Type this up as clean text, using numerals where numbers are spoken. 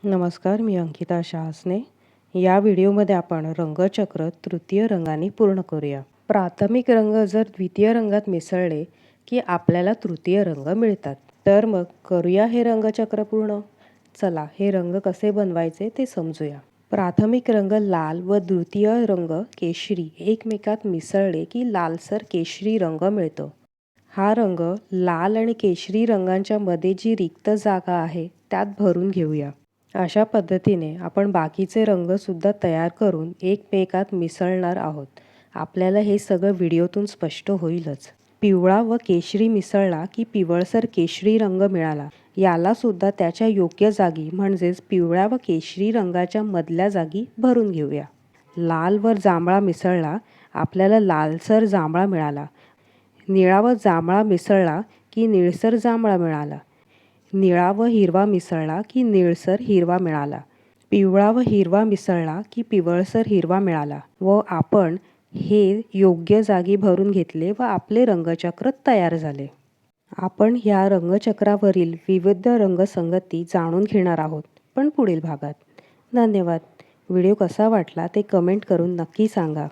नमस्कार, मी अंकिता शहासने. या व्हिडिओमध्ये आपण रंगचक्र तृतीय रंगाने पूर्ण करूया. प्राथमिक रंग जर द्वितीय रंगात मिसळले की आपल्याला तृतीय रंग मिळतात. तर मग करूया हे रंगचक्र पूर्ण. चला हे रंग कसे बनवायचे ते समजूया. प्राथमिक रंग लाल व द्वितीय रंग केशरी एकमेकात मिसळले की लालसर केशरी रंग मिळतो. हा रंग लाल आणि केशरी रंगांच्या मध्ये जी रिक्त जागा आहे त्यात भरून घेऊया. अशा पद्धतीने आपण बाकीचे रंगसुद्धा तयार करून एकमेकात मिसळणार आहोत. आपल्याला हे सगळं व्हिडिओतून स्पष्ट होईलच. पिवळा व केशरी मिसळला की पिवळसर केशरी रंग मिळाला. याला सुद्धा त्याच्या योग्य जागी म्हणजेच पिवळ्या व केशरी रंगाच्या मधल्या जागी भरून घेऊया. लाल व जांभळा मिसळला आपल्याला लालसर जांभळा मिळाला. निळा व जांभळा मिसळला की निळसर जांभळा मिळाला. निळा व हिरवा मिसळला की निळसर हिरवा मिळाला. पिवळा व हिरवा मिसळला की पिवळसर हिरवा मिळाला व आपण हे योग्य जागी भरून घेतले व आपले रंगचक्र तयार झाले. आपण ह्या रंगचक्रावरील विविध रंगसंगती जाणून घेणार आहोत पण पुढील भागात. धन्यवाद. व्हिडिओ कसा वाटला ते कमेंट करून नक्की सांगा.